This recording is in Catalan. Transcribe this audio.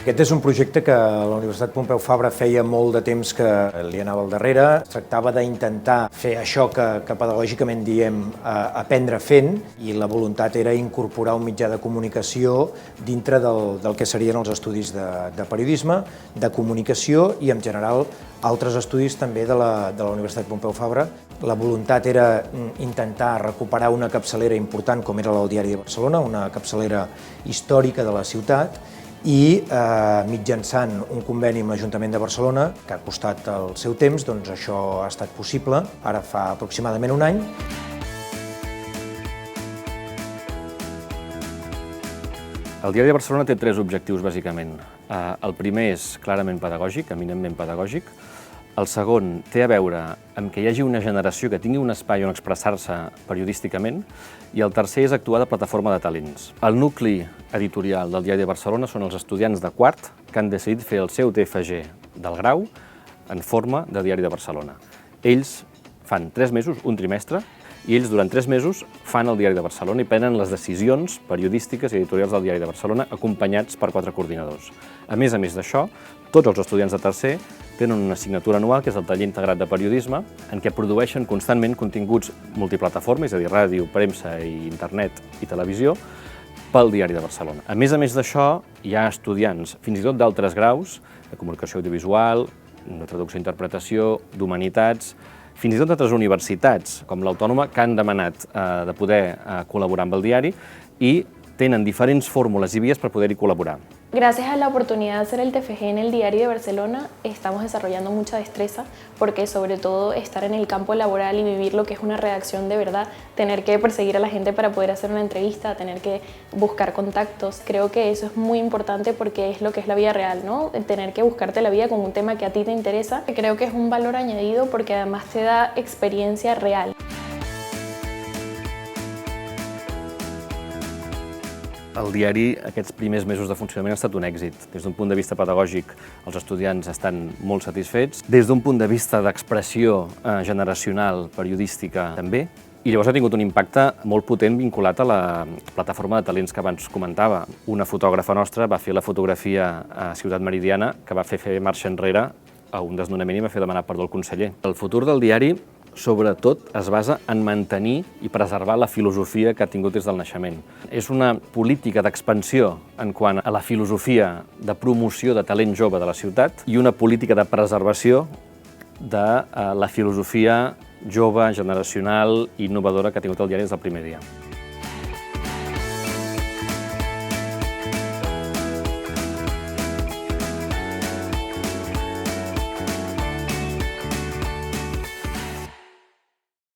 Aquest és un projecte que la Universitat Pompeu Fabra feia molt de temps que li anava al darrere. Es tractava d'intentar fer això que pedagògicament diem aprendre fent, i la voluntat era incorporar un mitjà de comunicació dintre del que serien els estudis de periodisme, de comunicació i, en general, altres estudis també de la Universitat Pompeu Fabra. La voluntat era intentar recuperar una capçalera important com era el Diari de Barcelona, una capçalera històrica de la ciutat, i mitjançant un conveni amb l'Ajuntament de Barcelona, que ha costat el seu temps, doncs això ha estat possible, ara fa aproximadament un any. El Diari de Barcelona té tres objectius, bàsicament. El primer és clarament pedagògic, eminentment pedagògic. El segon té a veure amb que hi hagi una generació que tingui un espai on expressar-se periodísticament, i el tercer és actuar de plataforma de talents. El nucli editorial del Diari de Barcelona són els estudiants de quart que han decidit fer el seu TFG del grau en forma de Diari de Barcelona. Ells fan 3 mesos, un trimestre, i ells durant 3 mesos fan el Diari de Barcelona i prenen les decisions periodístiques i editorials del Diari de Barcelona acompanyats per 4 coordinadors. A més d'això, tots els estudiants de tercer tenen una assignatura anual, que és el taller integrat de periodisme, en què produeixen constantment continguts multiplataforma, és a dir, ràdio, premsa, internet i televisió, pel Diari de Barcelona. A més d'això, hi ha estudiants, fins i tot d'altres graus, de comunicació audiovisual, de traducció i interpretació, d'humanitats, fins i tot d'altres universitats, com l'Autònoma, que han demanat de poder col·laborar amb el diari i tenen diferents fórmules i vies per poder-hi col·laborar. Gracias a la oportunidad de hacer el TFG en el Diario de Barcelona, estamos desarrollando mucha destreza, porque sobre todo estar en el campo laboral y vivir lo que es una redacción de verdad, tener que perseguir a la gente para poder hacer una entrevista, tener que buscar contactos, creo que eso es muy importante porque es lo que es la vida real, ¿no? Tener que buscarte la vida con un tema que a ti te interesa, creo que es un valor añadido porque además te da experiencia real. El diari, aquests primers mesos de funcionament, ha estat un èxit. Des d'un punt de vista pedagògic, els estudiants estan molt satisfets. Des d'un punt de vista d'expressió generacional, periodística, també. I llavors ha tingut un impacte molt potent vinculat a la plataforma de talents que abans comentava. Una fotògrafa nostra va fer la fotografia a Ciutat Meridiana, que va fer marxa enrere a un desnonament i va fer demanar perdó al conseller. El futur del diari, sobretot, es basa en mantenir i preservar la filosofia que ha tingut des del naixement. És una política d'expansió en quant a la filosofia de promoció de talent jove de la ciutat i una política de preservació de la filosofia jove, generacional i innovadora que ha tingut el diari des del primer dia.